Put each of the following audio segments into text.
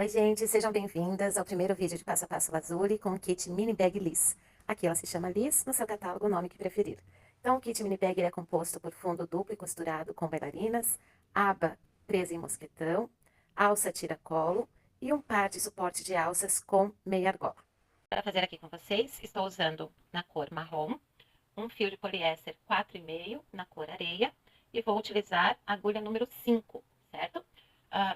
Oi, gente, sejam bem-vindas ao primeiro vídeo de Passo a Passo Lazuli com o kit Mini Bag Liz. Aqui ela se chama Liz, no seu catálogo o nome que preferir. Então, o kit Mini Bag é composto por fundo duplo e costurado com bailarinas, aba presa em mosquetão, alça tiracolo e um par de suporte de alças com meia argola. Para fazer aqui com vocês, estou usando na cor marrom, um fio de poliéster 4,5 na cor areia e vou utilizar a agulha número 5, certo?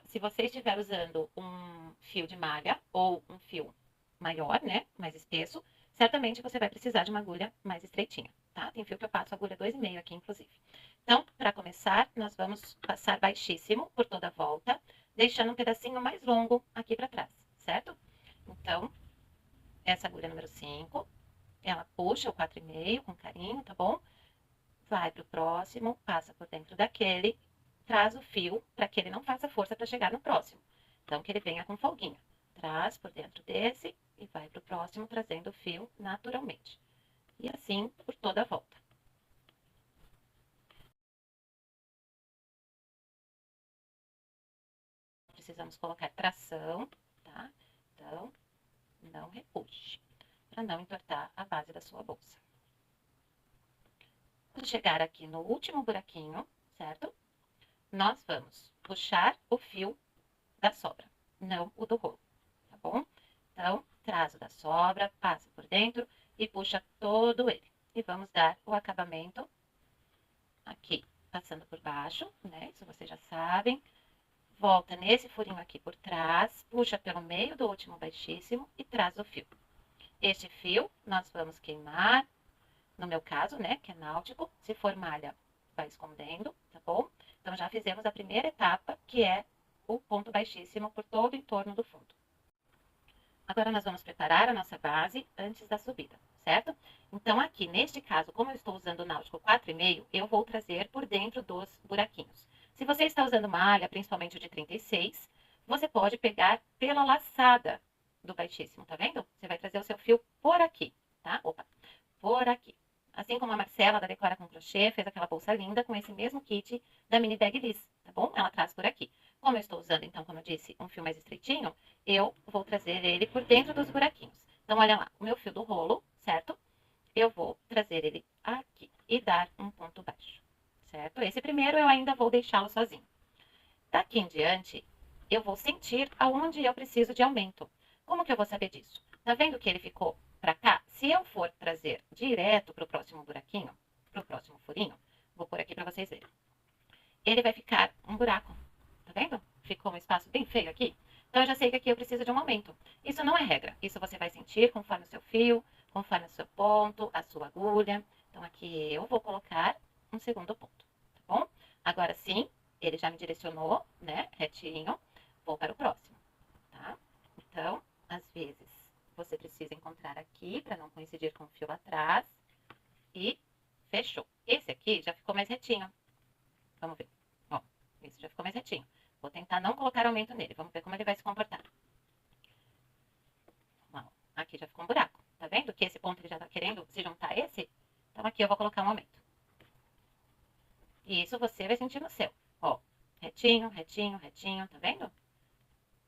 Se você estiver usando um fio de malha ou um fio maior, né, mais espesso, certamente você vai precisar de uma agulha mais estreitinha, tá? Tem fio que eu passo agulha 2,5 aqui, inclusive. Então, para começar, nós vamos passar baixíssimo por toda a volta, deixando um pedacinho mais longo aqui para trás, certo? Então, essa agulha número 5, ela puxa o 4,5 com carinho, tá bom? Vai pro próximo, passa por dentro daquele, traz o fio para que ele não faça força para chegar no próximo. Então, que ele venha com folguinha. Traz por dentro desse e vai pro próximo, trazendo o fio naturalmente. E assim por toda a volta. Precisamos colocar tração, tá? Então, não repuxe, para não entortar a base da sua bolsa. Quando chegar aqui no último buraquinho, certo? Nós vamos puxar o fio da sobra, não o do rolo, tá bom? Então, traz o da sobra, passa por dentro e puxa todo ele. E vamos dar o acabamento aqui, passando por baixo, né? Isso vocês já sabem. Volta nesse furinho aqui por trás, puxa pelo meio do último baixíssimo e traz o fio. Este fio nós vamos queimar, no meu caso, né, que é náutico. Se for malha, vai escondendo, tá bom? Então, já fizemos a primeira etapa, que é o ponto baixíssimo por todo o entorno do fundo. Agora, nós vamos preparar a nossa base antes da subida, certo? Então, aqui, neste caso, como eu estou usando o náutico 4,5, eu vou trazer por dentro dos buraquinhos. Se você está usando malha, principalmente o de 36, você pode pegar pela laçada do baixíssimo, tá vendo? Você vai trazer o seu fio por aqui, tá? Opa, por aqui. Assim como a Marcela da Decora com Crochê fez aquela bolsa linda com esse mesmo kit da Mini Bag Liz, tá bom? Ela traz por aqui. Como eu estou usando, então, como eu disse, um fio mais estreitinho, eu vou trazer ele por dentro dos buraquinhos. Então, olha lá, o meu fio do rolo, certo? Eu vou trazer ele aqui e dar um ponto baixo, certo? Esse primeiro eu ainda vou deixá-lo sozinho. Daqui em diante, eu vou sentir aonde eu preciso de aumento. Como que eu vou saber disso? Tá vendo que ele ficou para cá? Se eu for trazer direto para o próximo buraquinho, para o próximo furinho, vou pôr aqui para vocês verem. Ele vai ficar um buraco, tá vendo? Ficou um espaço bem feio aqui. Então, eu já sei que aqui eu preciso de um aumento. Isso não é regra. Isso você vai sentir conforme o seu fio, conforme o seu ponto, a sua agulha. Então, aqui eu vou colocar um segundo ponto, tá bom? Agora sim, ele já me direcionou, né, retinho. Vou para o próximo, tá? Então, às vezes, você precisa encontrar aqui para não coincidir com o fio atrás. E fechou. Esse aqui já ficou mais retinho. Vamos ver. Ó, esse já ficou mais retinho. Vou tentar não colocar aumento nele. Vamos ver como ele vai se comportar. Ó, aqui já ficou um buraco. Tá vendo que esse ponto ele já tá querendo se juntar a esse? Então, aqui eu vou colocar um aumento. E isso você vai sentir no seu. Ó, retinho, retinho, retinho, tá vendo?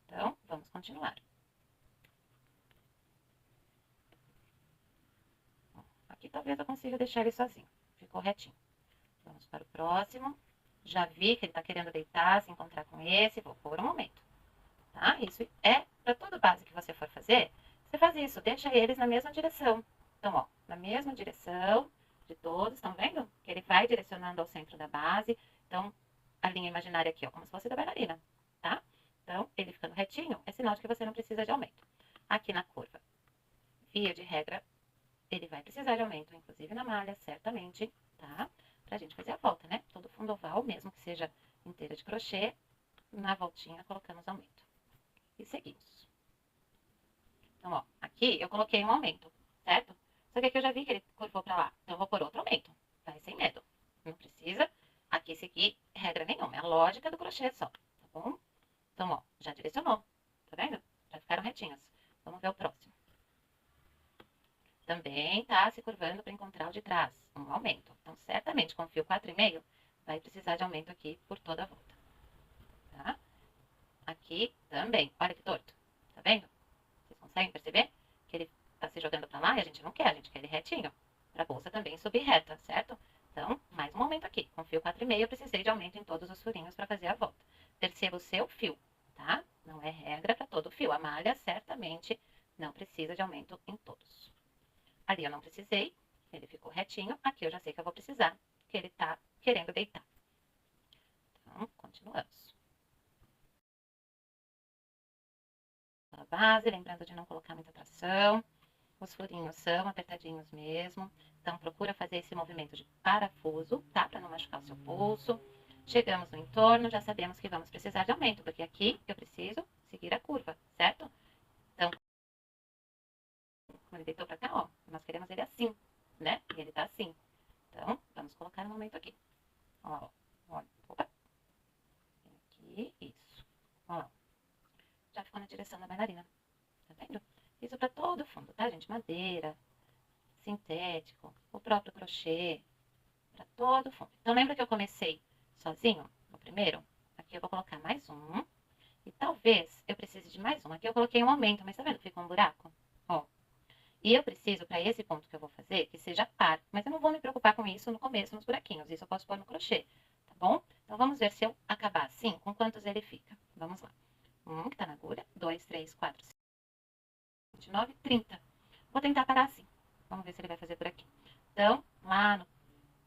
Então, vamos continuar. Ó, aqui talvez eu consiga deixar ele sozinho. Ficou retinho. Vamos para o próximo. Já vi que ele tá querendo deitar, se encontrar com esse. Vou pôr um aumento. Tá? Isso é para toda base que você for fazer, você faz isso, deixa eles na mesma direção. Então, ó, na mesma direção de todos, estão vendo? Que ele vai direcionando ao centro da base. Então, a linha imaginária aqui, ó, como se fosse da bailarina, tá? Então, ele ficando retinho, é sinal de que você não precisa de aumento. Aqui na curva, via de regra, ele vai precisar de aumento, inclusive na malha, certamente, tá? Pra gente fazer a volta, né? Todo fundo oval, mesmo que seja inteira de crochê, na voltinha colocamos aumento. E seguimos. Então, ó, aqui eu coloquei um aumento, certo? Só que aqui eu já vi que ele curvou pra lá. Então, eu vou pôr outro aumento. Vai sem medo. Não precisa aqui seguir regra nenhuma. É a lógica do crochê só, tá bom? Então, ó, já direcionou. Tá vendo? Já ficaram retinhos. Vamos ver o próximo. Também tá se curvando para encontrar o de trás. Um aumento. Então, certamente, com o fio 4,5, vai precisar de aumento aqui por toda a volta. Tá? Aqui também. Olha que torto. Conseguem perceber? Que ele tá se jogando pra lá e a gente não quer, a gente quer ele retinho. Pra bolsa também subir reta, certo? Então, mais um aumento aqui. Com fio 4,5 eu precisei de aumento em todos os furinhos para fazer a volta. Perceba o seu fio, tá? Não é regra para todo fio. A malha certamente não precisa de aumento em todos. Ali eu não precisei, ele ficou retinho. Aqui eu já sei que eu vou precisar, que ele tá querendo deitar. Então, continuamos. A base, lembrando de não colocar muita tração. Os furinhos são apertadinhos mesmo. Então, procura fazer esse movimento de parafuso, tá? Para não machucar o seu pulso. Chegamos no entorno, já sabemos que vamos precisar de aumento, porque aqui eu preciso seguir a curva, certo? Então, como ele deitou para cá, ó, nós queremos ele assim, né? E ele tá assim. Então, vamos colocar um aumento aqui. Ó, ó, opa. Aqui, isso. Ó, já ficou na direção da bailarina. Tá vendo? Isso para todo o fundo, tá, gente? Madeira, sintético, o próprio crochê, para todo o fundo. Então, lembra que eu comecei sozinho no primeiro? Aqui eu vou colocar mais um. E talvez eu precise de mais um. Aqui eu coloquei um aumento, mas tá vendo? Ficou um buraco. Ó. E eu preciso, para esse ponto que eu vou fazer, que seja par. Mas eu não vou me preocupar com isso no começo, nos buraquinhos. Isso eu posso pôr no crochê, tá bom? Então, vamos ver se eu acabar assim, com quantos ele fica. Vamos lá. Que tá na agulha. 2, 3, 4, 5, 29, 30. Vou tentar parar assim. Vamos ver se ele vai fazer por aqui. Então, lá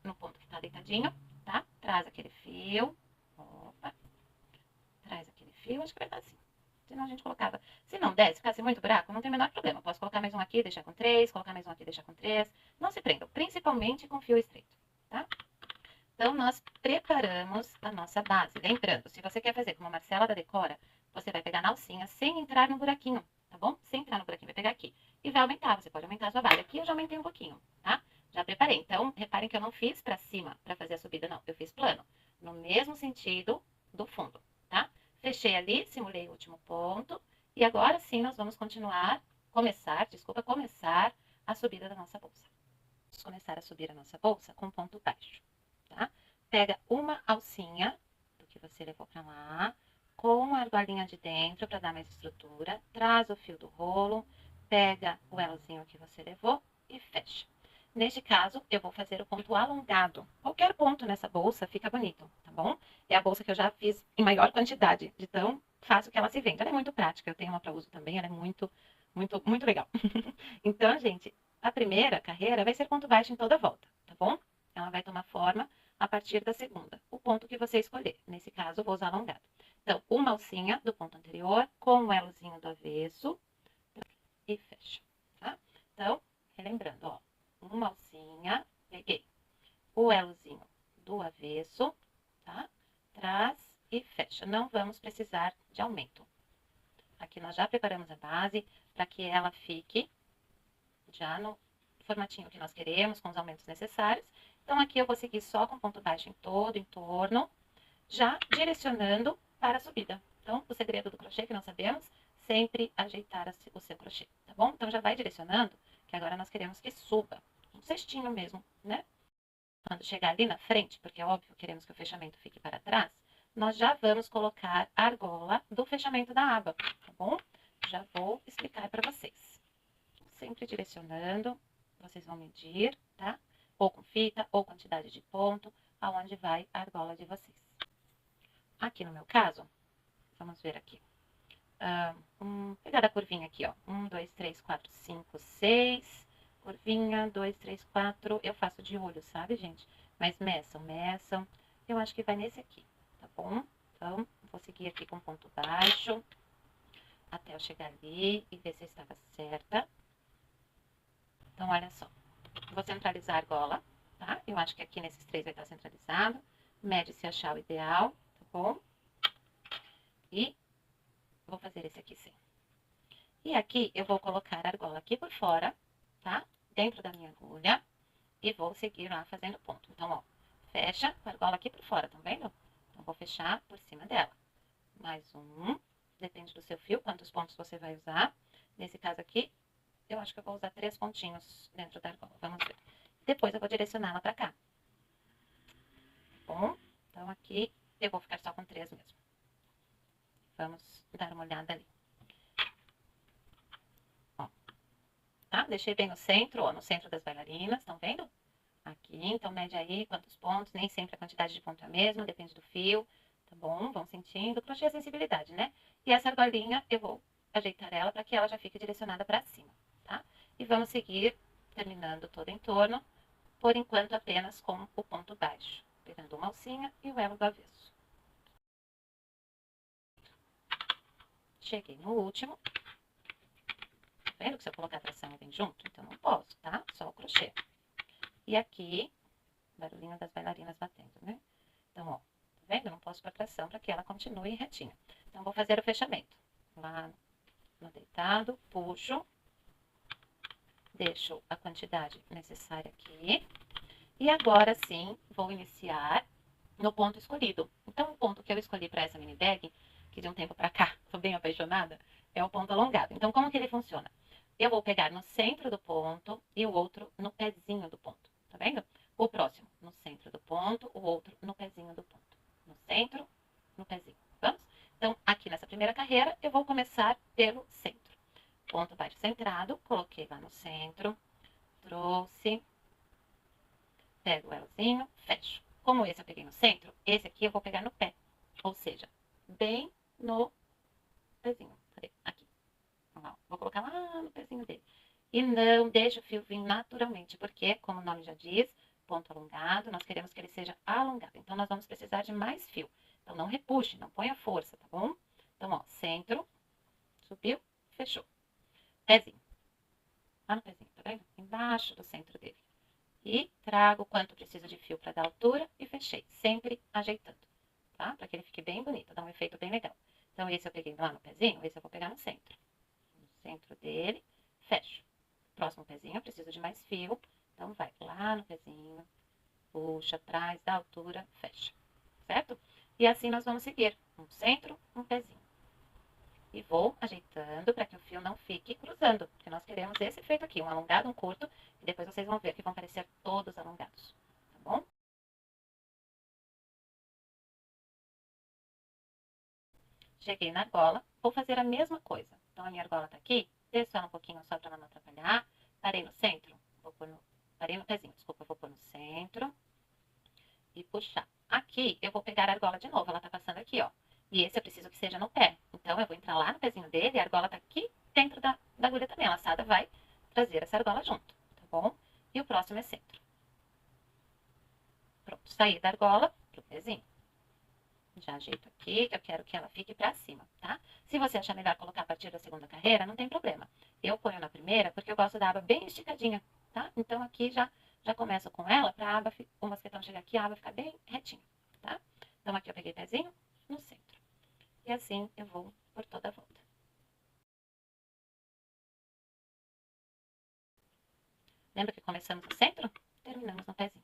no ponto que tá deitadinho, tá? Traz aquele fio. Opa. Traz aquele fio, acho que vai dar assim. Senão a gente colocava. Se não der, se ficasse muito buraco, não tem o menor problema. Posso colocar mais um aqui, deixar com 3, colocar mais um aqui, deixar com 3. Não se prendam, principalmente com fio estreito, tá? Então, nós preparamos a nossa base. Lembrando, se você quer fazer como a Marcela da Decora, você vai pegar na alcinha sem entrar no buraquinho, tá bom? Sem entrar no buraquinho, vai pegar aqui. E vai aumentar, você pode aumentar a sua base. Aqui eu já aumentei um pouquinho, tá? Já preparei. Então, reparem que eu não fiz pra cima, pra fazer a subida, não. Eu fiz plano, no mesmo sentido do fundo, tá? Fechei ali, simulei o último ponto. E agora sim, nós vamos começar a subida da nossa bolsa. Vamos começar a subir a nossa bolsa com ponto baixo, tá? Pega uma alcinha do que você levou pra lá, com a argolinha de dentro para dar mais estrutura, traz o fio do rolo, pega o elozinho que você levou e fecha. Neste caso, eu vou fazer o ponto alongado. Qualquer ponto nessa bolsa fica bonito, tá bom? É a bolsa que eu já fiz em maior quantidade, de tão fácil que ela se vende. Ela é muito prática, eu tenho uma para uso também, ela é muito, muito, muito legal. Então, gente, a primeira carreira vai ser ponto baixo em toda a volta, tá bom? Ela vai tomar forma a partir da segunda, o ponto que você escolher. Nesse caso, eu vou usar alongado. Então, uma alcinha do ponto anterior com o elozinho do avesso e fecha, tá? Então, relembrando, ó, uma alcinha, peguei o elozinho do avesso, tá? Traz e fecha. Não vamos precisar de aumento. Aqui nós já preparamos a base para que ela fique já no formatinho que nós queremos, com os aumentos necessários. Então, aqui eu vou seguir só com ponto baixo em todo o entorno, já direcionando para a subida. Então, o segredo do crochê, que nós sabemos, sempre ajeitar o seu crochê, tá bom? Então, já vai direcionando, que agora nós queremos que suba, um cestinho mesmo, né? Quando chegar ali na frente, porque é óbvio, queremos que o fechamento fique para trás, nós já vamos colocar a argola do fechamento da aba, tá bom? Já vou explicar para vocês. Sempre direcionando, vocês vão medir, tá? Ou com fita, ou quantidade de ponto, aonde vai a argola de vocês. Aqui no meu caso, vamos ver aqui. Pegar a curvinha aqui, ó. 1, 2, 3, 4, 5, 6. Curvinha, 2, 3, 4. Eu faço de olho, sabe, gente? Mas meçam. Eu acho que vai nesse aqui, tá bom? Então, vou seguir aqui com ponto baixo. Até eu chegar ali e ver se estava certa. Então, olha só. Vou centralizar a argola, tá? Eu acho que aqui nesses 3 vai estar centralizado. Mede se achar o ideal, tá bom? E vou fazer esse aqui sim. E aqui eu vou colocar a argola aqui por fora, tá? Dentro da minha agulha. E vou seguir lá fazendo ponto. Então, ó, fecha com a argola aqui por fora, tá vendo? Então, vou fechar por cima dela. Mais um. Depende do seu fio, quantos pontos você vai usar. Nesse caso aqui, eu acho que eu vou usar 3 pontinhos dentro da argola. Vamos ver. Depois eu vou direcionar ela pra cá. Tá bom? Então, aqui eu vou ficar só com 3 mesmo. Vamos dar uma olhada ali. Deixei bem no centro, ó, no centro das bailarinas, estão vendo? Aqui, então mede aí quantos pontos, nem sempre a quantidade de ponto é a mesma, depende do fio, tá bom? Vão sentindo, crochê é sensibilidade, né? E essa argolinha, eu vou ajeitar ela para que ela já fique direcionada para cima, tá? E vamos seguir terminando todo em torno, por enquanto apenas com o ponto baixo, pegando uma alcinha e o elo do avesso. Cheguei no último. Tá vendo que se eu colocar a tração vem junto? Então não posso, tá? Só o crochê. E aqui, barulhinho das bailarinas batendo, né? Então, ó, tá vendo? Eu não posso pôr tração para que ela continue retinha. Então, vou fazer o fechamento. Lá no deitado, puxo, deixo a quantidade necessária aqui. E agora sim, vou iniciar no ponto escolhido. Então, o ponto que eu escolhi para essa mini bag, que de um tempo para cá, tô bem apaixonada, é o ponto alongado. Então, como que ele funciona? Eu vou pegar no centro do ponto e o outro no pezinho do ponto, tá vendo? O próximo no centro do ponto, o outro no pezinho do ponto. No centro, no pezinho. Vamos? Então, aqui nessa primeira carreira, eu vou começar pelo centro. Ponto baixo centrado, coloquei lá no centro, trouxe, pego o elzinho, fecho. Como esse eu peguei no centro, esse aqui eu vou pegar no pé. Ou seja, bem no pezinho. Cadê? Aqui. Vou colocar lá no pezinho dele. E não deixa o fio vir naturalmente, porque, como o nome já diz, ponto alongado, nós queremos que ele seja alongado. Então, nós vamos precisar de mais fio. Então, não repuxe, não ponha força, tá bom? Então, ó, centro, subiu, fechou. Pezinho. Lá no pezinho, tá vendo? Embaixo do centro dele. E trago quanto preciso de fio para dar altura e fechei, sempre ajeitando, tá? Para que ele fique bem bonito, dá um efeito bem legal. Então, esse eu peguei lá no pezinho, esse eu vou pegar no centro. No centro dele, fecho. Próximo pezinho, eu preciso de mais fio, então vai lá no pezinho, puxa atrás, dá altura, fecha, certo? E assim nós vamos seguir, um centro, um pezinho. E vou ajeitando para que o fio não fique cruzando, porque nós queremos esse efeito aqui, um alongado, um curto, e depois vocês vão ver que vão parecer todos alongados, tá bom? Cheguei na argola, vou fazer a mesma coisa. Então, a minha argola tá aqui, desço ela um pouquinho só para ela não atrapalhar, parei no centro, vou pôr no, parei no pezinho, desculpa, eu vou pôr no centro e puxar. Aqui, eu vou pegar a argola de novo, ela tá passando aqui, ó. E esse eu preciso que seja no pé. Então, eu vou entrar lá no pezinho dele, a argola tá aqui dentro da agulha também. A laçada vai trazer essa argola junto, tá bom? E o próximo é centro. Pronto, saí da argola pro pezinho. Já ajeito aqui, que eu quero que ela fique pra cima, tá? Se você achar melhor colocar a partir da segunda carreira, não tem problema. Eu ponho na primeira porque eu gosto da aba bem esticadinha, tá? Então, aqui já começo com ela pra aba, o mosquetão chegar aqui, a aba ficar bem retinha, tá? Então, aqui eu peguei pezinho no centro. E assim eu vou por toda a volta. Lembra que começamos no centro? Terminamos no pezinho.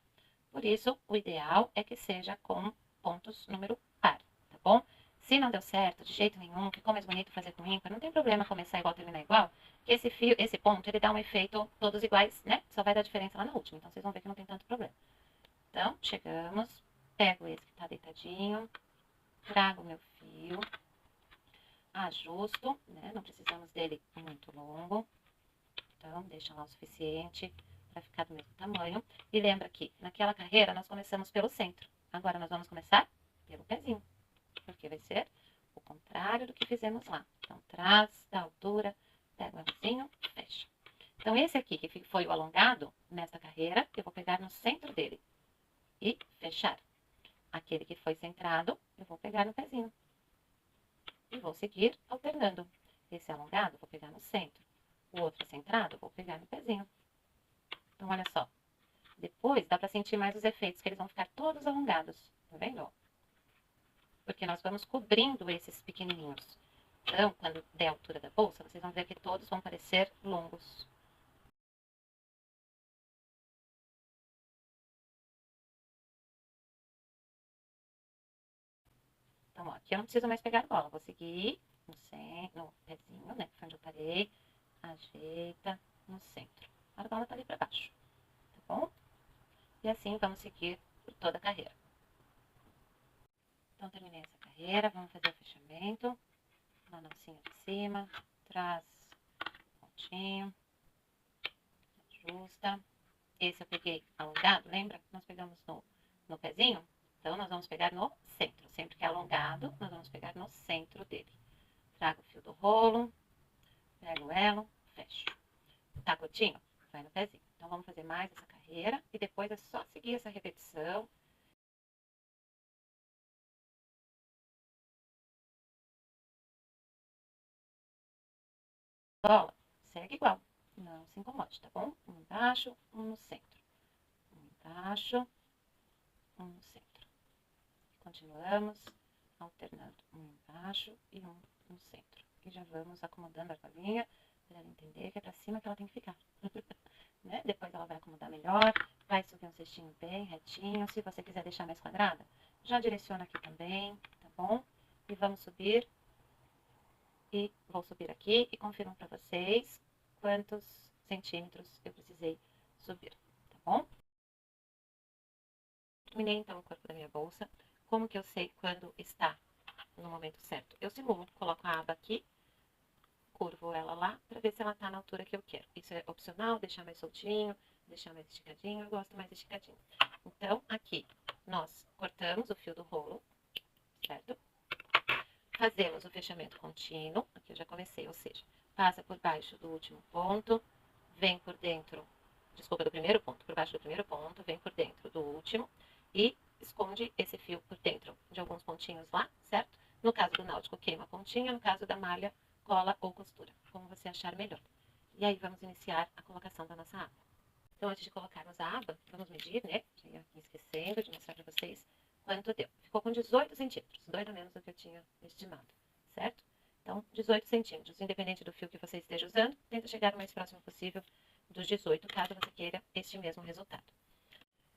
Por isso, o ideal é que seja com pontos número par, tá bom? Se não deu certo, de jeito nenhum, ficou mais bonito fazer com ímpar, não tem problema começar igual, terminar igual, que esse fio, esse ponto, ele dá um efeito todos iguais, né? Só vai dar diferença lá na última, então vocês vão ver que não tem tanto problema. Então, chegamos, pego esse que tá deitadinho, trago o meu fio, ajusto, né? Não precisamos dele muito longo, então deixa lá o suficiente para ficar do mesmo tamanho. E lembra que naquela carreira nós começamos pelo centro, agora nós vamos começar pelo pezinho, porque vai ser o contrário do que fizemos lá. Então, traz, dá altura, pega o elzinho, fecha. Então, esse aqui, que foi o alongado, nesta carreira, eu vou pegar no centro dele e fechar. Aquele que foi centrado, eu vou pegar no pezinho. E vou seguir alternando. Esse alongado, eu vou pegar no centro. O outro centrado, eu vou pegar no pezinho. Então, olha só. Depois, dá pra sentir mais os efeitos, que eles vão ficar todos alongados. Tá vendo? Porque nós vamos cobrindo esses pequenininhos. Então, quando der a altura da bolsa, vocês vão ver que todos vão parecer longos. Então, ó, aqui eu não preciso mais pegar a bola. Vou seguir no pezinho, né? Onde eu parei. Ajeita no centro. A argola tá ali pra baixo. Tá bom? E assim vamos seguir por toda a carreira. Então, terminei essa carreira. Vamos fazer o fechamento. Lá na alcinha de cima. Traz pontinho. justa. Esse eu peguei alongado, lembra? Nós pegamos no pezinho. Então, nós vamos pegar no centro. Sempre que é alongado, nós vamos pegar no centro dele. Trago o fio do rolo, pego o elo, fecho. Tá curtinho? Vai no pezinho. Então, vamos fazer mais essa carreira e depois é só seguir essa repetição. Bola, segue igual. Não se incomode, tá bom? Um embaixo, um no centro. Um embaixo, um no centro. Continuamos alternando um embaixo e um no centro. E já vamos acomodando a argolinha para ela entender que é para cima que ela tem que ficar. Né? Depois ela vai acomodar melhor, vai subir um cestinho bem retinho. Se você quiser deixar mais quadrada, já direciona aqui também, tá bom? E vamos subir. E vou subir aqui e confirmo para vocês quantos centímetros eu precisei subir, tá bom? Terminei então o corpo da minha bolsa. Como que eu sei quando está no momento certo? Eu simulo, coloco a aba aqui, curvo ela lá para ver se ela tá na altura que eu quero. Isso é opcional, deixar mais soltinho, deixar mais esticadinho, eu gosto mais esticadinho. Então, aqui nós cortamos o fio do rolo, certo? Fazemos o fechamento contínuo, aqui eu já comecei, ou seja, passa por baixo do último ponto, vem por dentro, desculpa, do primeiro ponto, por baixo do primeiro ponto, vem por dentro do último e esconde esse fio por dentro de alguns pontinhos lá, certo? No caso do náutico, queima a pontinha, no caso da malha, cola ou costura, como você achar melhor. E aí vamos iniciar a colocação da nossa aba. Então, antes de colocarmos a aba, vamos medir, né? Já ia aqui esquecendo de mostrar para vocês quanto deu. Ficou com 18 centímetros, 2 a menos do que eu tinha estimado, certo? Então, 18 centímetros, independente do fio que você esteja usando, tenta chegar o mais próximo possível dos 18, caso você queira este mesmo resultado.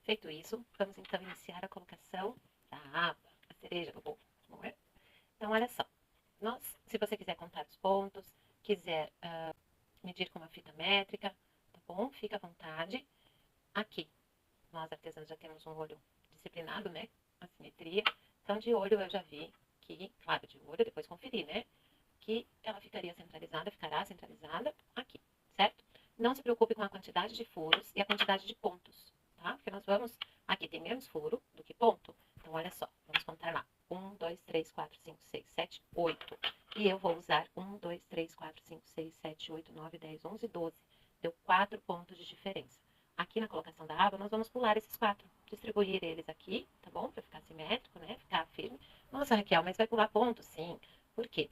Feito isso, vamos então iniciar a colocação da aba, a cereja do bolo, não é? Então, olha só, se você quiser contar os pontos, quiser medir com uma fita métrica, tá bom? Fica à vontade. Aqui, nós artesãos já temos um olho disciplinado, né? A simetria. Então, de olho eu já vi que, claro, de olho, depois conferir, né? Que ela ficará centralizada aqui, certo? Não se preocupe com a quantidade de furos e a quantidade de pontos, tá? Porque nós vamos, aqui tem menos furo do que ponto. Então, olha só, vamos contar lá. 1, 2, 3, 4, 5, 6, 7, 8. E eu vou usar 1, 2, 3, 4, 5, 6, 7, 8, 9, 10, 11, 12. Deu 4 pontos de diferença. Aqui na colocação da aba, nós vamos pular esses 4. Distribuir eles aqui, tá bom? Para ficar simétrico, né? Ficar firme. Nossa, Raquel, mas vai pular ponto? Sim. Por quê?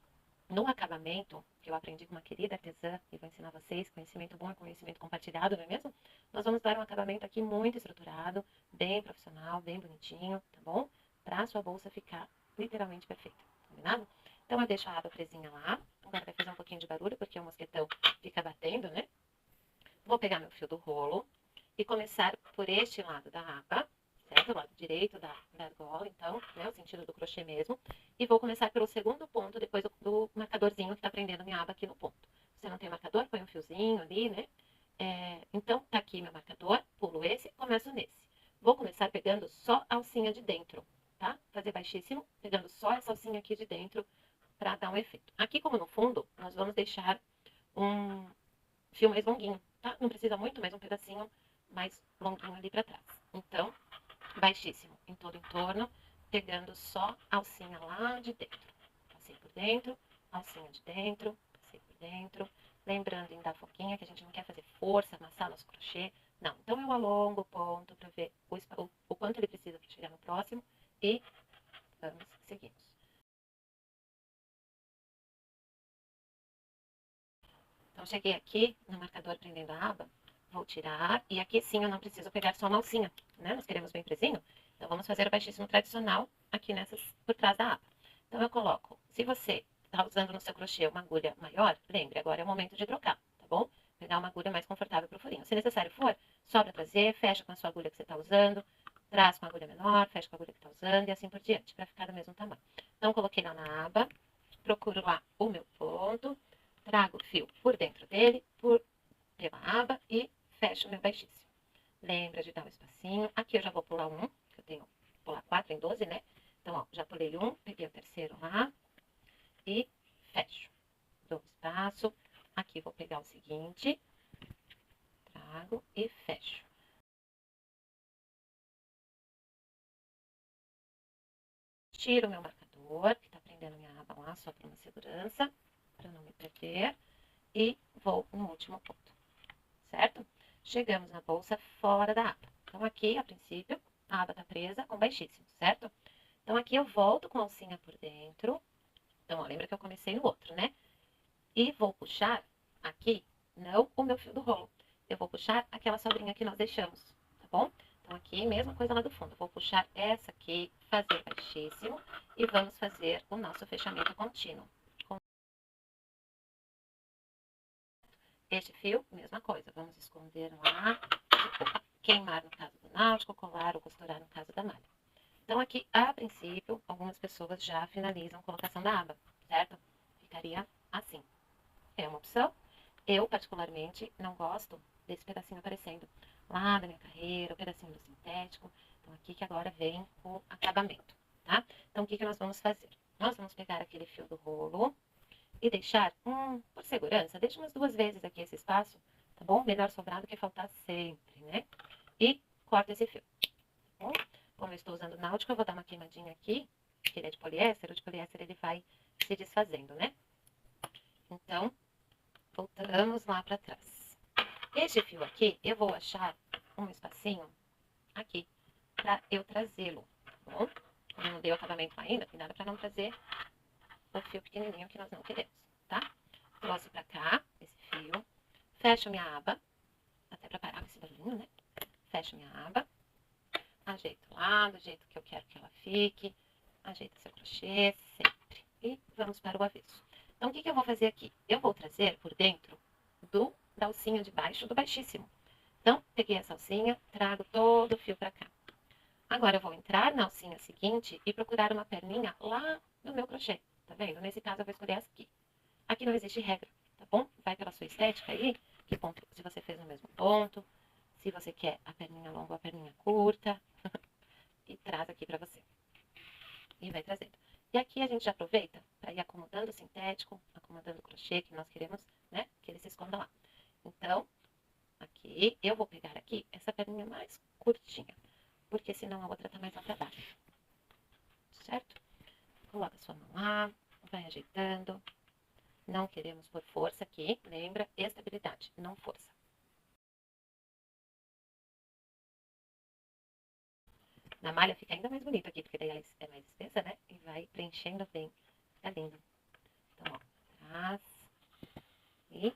No acabamento, que eu aprendi com uma querida artesã, e vou ensinar vocês, conhecimento bom é conhecimento compartilhado, não é mesmo? Nós vamos dar um acabamento aqui muito estruturado, bem profissional, bem bonitinho, tá bom? Pra sua bolsa ficar literalmente perfeita, combinado? Então eu deixo a aba presinha lá, agora vai fazer um pouquinho de barulho, porque o mosquetão fica batendo, né? Vou pegar meu fio do rolo e começar por este lado da aba, certo? O lado direito da argola, então, né? O sentido do crochê mesmo. E vou começar pelo segundo ponto, depois do marcadorzinho que tá prendendo minha aba aqui no ponto. Se você não tem marcador, põe um fiozinho ali, né? Então, tá aqui meu marcador, pulo esse, começo nesse. Vou começar pegando só a alcinha de dentro, tá? Fazer baixíssimo, pegando só essa alcinha aqui de dentro pra dar um efeito. Aqui, como no fundo, nós vamos deixar um fio mais longuinho, tá? Não precisa muito, mas um pedacinho mais longuinho ali pra trás. Então, baixíssimo em todo o entorno, pegando só a alcinha lá de dentro. Passei por dentro, alcinha de dentro, passei por dentro. Lembrando em dar foquinha, que a gente não quer fazer força, amassar nosso crochê. Não, então eu alongo o ponto para ver o quanto ele precisa para chegar no próximo e vamos seguindo. Então, cheguei aqui no marcador prendendo a aba, vou tirar, e aqui sim eu não preciso pegar só uma alcinha, né? Nós queremos bem presinho, então vamos fazer o baixíssimo tradicional aqui por trás da aba. Então, eu coloco, se você está usando no seu crochê uma agulha maior, lembre, agora é o momento de trocar, tá bom? Pegar uma agulha mais confortável para o furinho. Se necessário for, só para trazer, fecha com a sua agulha que você está usando, traz com a agulha menor, fecha com a agulha que está usando e assim por diante, para ficar do mesmo tamanho. Então, coloquei lá na aba, procuro lá o meu ponto, trago o fio por dentro dele, pela aba e fecho o meu baixíssimo. Lembra de dar um espacinho. Aqui eu já vou pular um, que eu tenho que pular 4 em 12, né? Então, ó, já pulei um, peguei o terceiro lá e fecho. Dou um espaço. Aqui vou pegar o seguinte, trago e fecho. Tiro o meu marcador, que tá prendendo minha aba lá, só para uma segurança, para não me perder. E vou no último ponto, certo? Chegamos na bolsa fora da aba. Então, aqui, a princípio, a aba tá presa com baixíssimo, certo? Então, aqui eu volto com a alcinha por dentro. Então, ó, lembra que eu comecei no outro, né? E vou puxar aqui, não o meu fio do rolo. Eu vou puxar aquela sobrinha que nós deixamos, tá bom? Então, aqui, mesma coisa lá do fundo. Vou puxar essa aqui, fazer baixíssimo e vamos fazer o nosso fechamento contínuo. Este fio, mesma coisa. Vamos esconder lá, queimar no caso do náutico, colar ou costurar no caso da malha. Então, aqui, a princípio, algumas pessoas já finalizam a colocação da aba, certo? Ficaria assim. É uma opção. Eu, particularmente, não gosto desse pedacinho aparecendo lá da minha carreira, o pedacinho do sintético. Então, aqui que agora vem o acabamento, tá? Então, o que nós vamos fazer? Nós vamos pegar aquele fio do rolo e deixar, por segurança, deixa umas 2 vezes aqui esse espaço, tá bom? Melhor sobrar do que faltar sempre, né? E corta esse fio, tá bom? Como eu estou usando náutico, eu vou dar uma queimadinha aqui, que ele é de poliéster. O de poliéster ele vai se desfazendo, né? Então, voltamos lá para trás. Este fio aqui, eu vou achar um espacinho aqui para eu trazê-lo, tá bom? Eu não dei o acabamento ainda, cuidado para não trazer o fio pequenininho que nós não queremos, tá? Trouxe para cá esse fio, fecho minha aba, até para parar com esse barulhinho, né? Fecho minha aba, ajeito lá do jeito que eu quero que ela fique, ajeita seu crochê sempre. E vamos para o avesso. Então, o que eu vou fazer aqui? Eu vou trazer por dentro da alcinha de baixo do baixíssimo. Então, peguei essa alcinha, trago todo o fio para cá. Agora, eu vou entrar na alcinha seguinte e procurar uma perninha lá no meu crochê. Tá vendo? Nesse caso, eu vou escolher essa aqui. Aqui não existe regra, tá bom? Vai pela sua estética aí, que ponto, se você fez no mesmo ponto, se você quer a perninha longa ou a perninha curta, e traz aqui pra você. E vai trazendo. E aqui a gente já aproveita para ir acomodando o sintético, acomodando o crochê que nós queremos, né? Que ele se esconda lá. Então, aqui, eu vou pegar aqui essa perninha mais curtinha, porque senão a outra tá mais lá pra baixo. Certo? Coloca a sua mão lá, vai ajeitando. Não queremos por força aqui, lembra? Estabilidade, não força. Na malha fica ainda mais bonito aqui, porque daí ela é mais espessa, né? E vai preenchendo bem. Fica lindo. Então, ó, traz e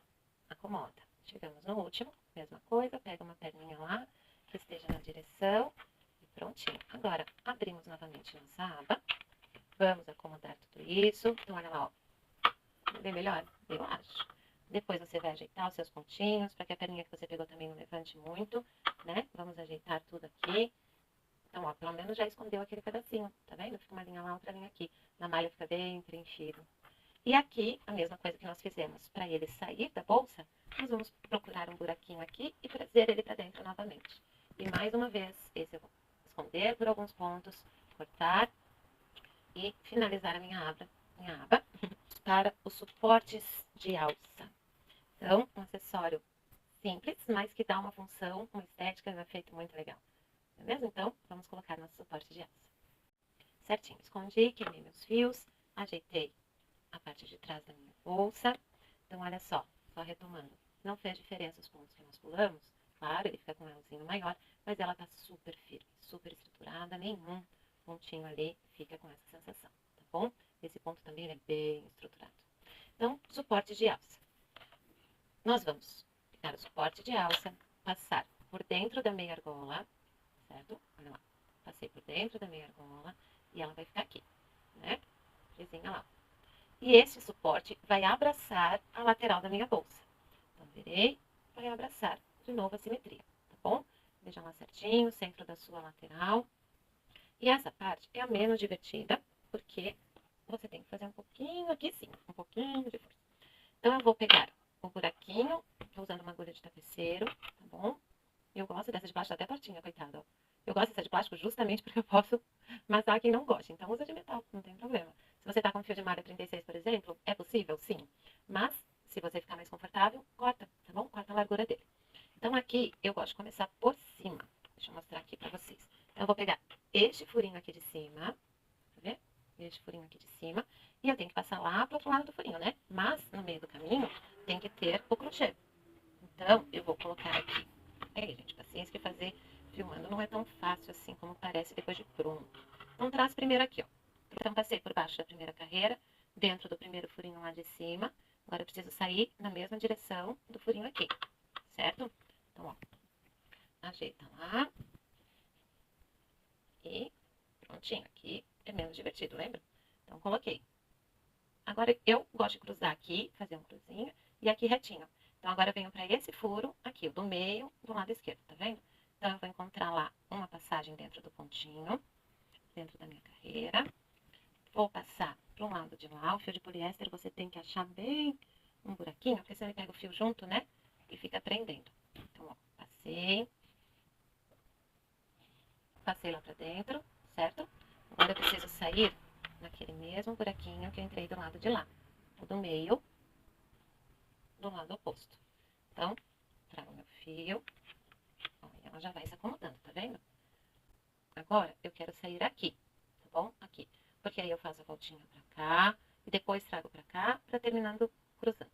acomoda. Chegamos no último, mesma coisa, pega uma perninha lá, que esteja na direção e prontinho. Agora, abrimos novamente nossa aba. Vamos acomodar tudo isso. Então, olha lá, ó. Bem melhor? Eu acho. Depois você vai ajeitar os seus pontinhos, para que a perninha que você pegou também não levante muito, né? Vamos ajeitar tudo aqui. Então, ó, pelo menos já escondeu aquele pedacinho, tá vendo? Fica uma linha lá, outra linha aqui. Na malha fica bem preenchido. E aqui, a mesma coisa que nós fizemos para ele sair da bolsa, nós vamos procurar um buraquinho aqui e trazer ele para dentro novamente. E mais uma vez, esse eu vou esconder por alguns pontos, cortar e finalizar a minha aba para os suportes de alça. Então, um acessório simples, mas que dá uma função, uma estética, um efeito muito legal. Não é mesmo? Então, vamos colocar nosso suporte de alça. Certinho, escondi, queimei meus fios, ajeitei a parte de trás da minha bolsa. Então, olha só retomando. Não fez diferença os pontos que nós pulamos. Claro, ele fica com um elzinho maior, mas ela tá super firme, super estruturada, nenhum pontinho ali fica com essa sensação, tá bom? Esse ponto também é bem estruturado. Então, suporte de alça. Nós vamos pegar o suporte de alça, passar por dentro da meia argola, certo? Olha lá. Passei por dentro da meia argola e ela vai ficar aqui, né? Presinha lá. E esse suporte vai abraçar a lateral da minha bolsa. Então, virei, vai abraçar de novo a simetria, tá bom? Veja lá certinho, centro da sua lateral. E essa parte é a menos divertida, porque você tem que fazer um pouquinho aqui sim, um pouquinho de força. Então, eu vou pegar o buraquinho, usando uma agulha de tapeceiro, tá bom? Eu gosto dessa de plástico até tortinha, coitada, ó. Eu gosto dessa de plástico justamente porque eu posso massar quem não gosta. Então, usa de metal, não tem problema. Se você tá com fio de malha 36, por exemplo, é possível? Sim. Mas, se você ficar mais confortável, corta, tá bom? Corta a largura dele. Então, aqui, eu gosto de começar por cima. Deixa eu mostrar aqui pra vocês. Então, eu vou pegar este furinho aqui de cima, tá vendo? Este furinho aqui de cima. E eu tenho que passar lá pro outro lado do furinho, né? Mas, no meio do caminho, tem que ter o crochê. Então, eu vou colocar aqui. Aí, gente, paciência que fazer filmando não é tão fácil assim como parece depois de pronto. Então, traz primeiro aqui, ó. Então, passei por baixo da primeira carreira, dentro do primeiro furinho lá de cima. Agora, eu preciso sair na mesma direção do furinho aqui, certo? Então, ó, ajeita lá. E prontinho. Aqui é menos divertido, lembra? Então, coloquei. Agora, eu gosto de cruzar aqui, fazer um cruzinho, e aqui retinho. Então, agora eu venho para esse furo aqui, o do meio, do lado esquerdo, tá vendo? Então, eu vou encontrar lá uma passagem dentro do pontinho, dentro da minha carreira. Vou passar pro lado de lá. O fio de poliéster você tem que achar bem um buraquinho, porque senão ele pega o fio junto, né? E fica prendendo. Então, ó, passei. Passei lá pra dentro, certo? Agora eu preciso sair naquele mesmo buraquinho que eu entrei do lado de lá. O do meio, do lado oposto. Então, trago meu fio. Ó, e ela já vai se acomodando, tá vendo? Agora, eu quero sair aqui, tá bom? Aqui. Porque aí eu faço a voltinha pra cá e depois trago pra cá pra terminar cruzando,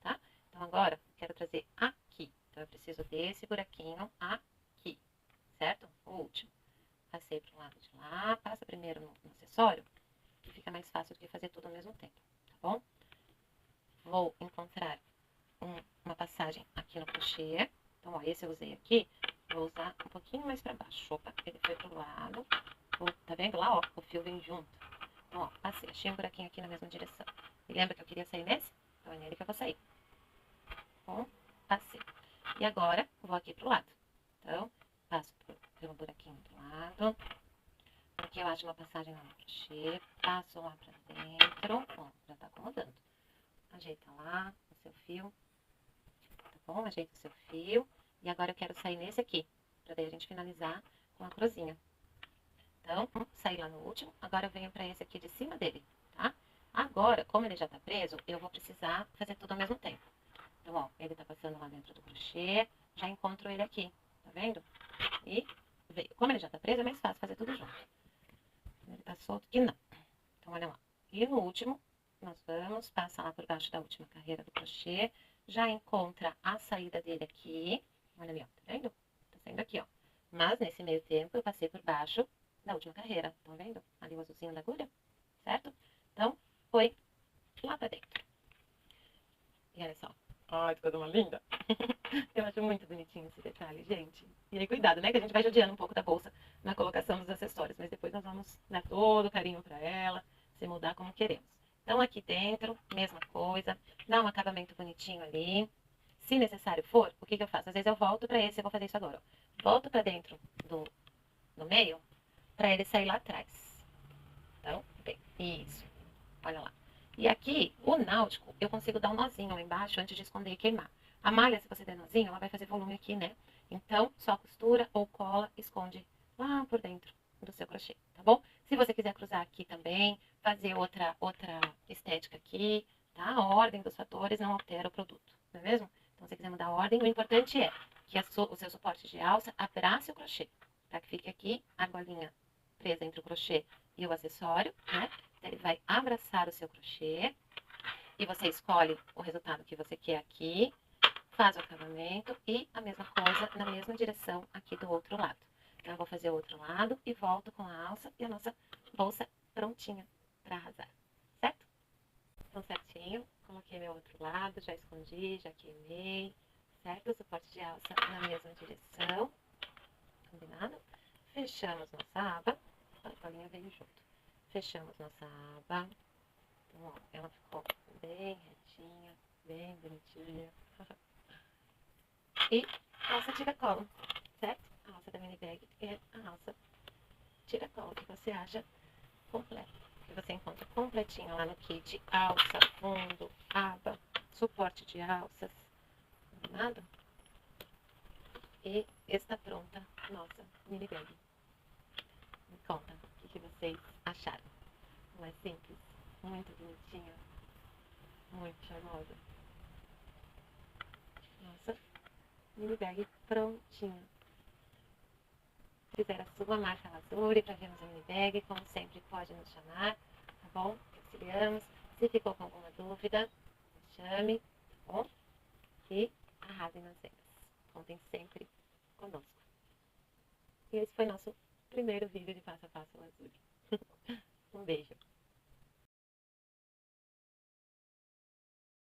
tá? Então, agora, eu quero trazer aqui. Então, eu preciso desse buraquinho aqui, certo? O último. Passei pro lado de lá, passa primeiro no acessório, que fica mais fácil do que fazer tudo ao mesmo tempo, tá bom? Vou encontrar uma passagem aqui no crochê. Então, ó, esse eu usei aqui, vou usar um pouquinho mais pra baixo. Opa, ele foi pro lado. Tá vendo lá, ó, o fio vem junto. Então, ó, passei, achei um buraquinho aqui na mesma direção. E lembra que eu queria sair nesse? Então, é nele que eu vou sair. Bom, passei. E agora, vou aqui pro lado. Então, passo pelo buraquinho do lado. Aqui eu acho uma passagem lá no crochê. Passo lá pra dentro. Ó, já tá acomodando. Ajeita lá o seu fio. Tá bom? Ajeita o seu fio. E agora eu quero sair nesse aqui. Pra daí a gente finalizar com a cruzinha. Então, saí lá no último. Agora eu venho pra esse aqui de cima dele, tá? Agora, como ele já tá preso, eu vou precisar fazer tudo ao mesmo tempo. Então, ó, ele tá passando lá dentro do crochê. Já encontro ele aqui. Tá vendo? E veio. Como ele já tá preso, é mais fácil fazer tudo junto. Ele tá solto que não. Então, olha lá. E no último, nós vamos passar lá por baixo da última carreira do crochê. Já encontra a saída dele aqui. Olha ali, ó. Tá vendo? Tá saindo aqui, ó. Mas, nesse meio tempo, eu passei por baixo da última carreira. Tá vendo? Ali o azulzinho da agulha. Certo? Então, foi lá pra dentro. E olha só. Ai, que coisa uma linda. Eu acho muito bonitinho esse detalhe, gente. E aí, cuidado, né? Que a gente vai judiando um pouco da bolsa na colocação dos acessórios. Mas depois nós vamos dar todo o carinho pra ela, se mudar como queremos. Então, aqui dentro, mesma coisa. Dá um acabamento bonitinho ali. Se necessário for, o que eu faço? Às vezes eu volto pra esse, eu vou fazer isso agora, ó. Volto pra dentro do meio, pra ele sair lá atrás. Então, bem, isso. Olha lá. E aqui, o náutico, eu consigo dar um nozinho lá embaixo antes de esconder e queimar. A malha, se você der nozinho, ela vai fazer volume aqui, né? Então, só costura ou cola, esconde lá por dentro do seu crochê, tá bom? Se você quiser cruzar aqui também, fazer outra estética aqui, tá? A ordem dos fatores não altera o produto, não é mesmo? Então, se você quiser mudar a ordem, o importante é que o seu suporte de alça abrace o crochê, para que fique aqui a argolinha presa entre o crochê e o acessório, né? Ele vai abraçar o seu crochê e você escolhe o resultado que você quer aqui, faz o acabamento e a mesma coisa na mesma direção aqui do outro lado. Então, eu vou fazer o outro lado e volto com a alça e a nossa bolsa prontinha para arrasar, certo? Então, certinho, coloquei meu outro lado, já escondi, já queimei, certo? O suporte de alça na mesma direção, combinado? Fechamos nossa aba, a colinha veio junto. Fechamos nossa aba. Então, ó, ela ficou bem retinha, bem bonitinha. E alça tira-colo, certo? A alça da mini bag é a alça tira-colo que você acha completa. Que você encontra completinho lá no kit. Alça, fundo, aba, suporte de alças. Combinado? E está pronta a nossa mini bag. Me conta o que vocês acharam. Não é simples? Muito bonitinha. Muito charmosa. Nossa, mini bag prontinho. Se quiser a sua marca Lazuri para vermos a mini bag, como sempre pode nos chamar, tá bom? Auxiliamos. Se ficou com alguma dúvida, chame, tá bom? E arrasem nas vendas. Contem sempre conosco. E esse foi nosso primeiro vídeo de passo a passo Lazuri. Um beijo.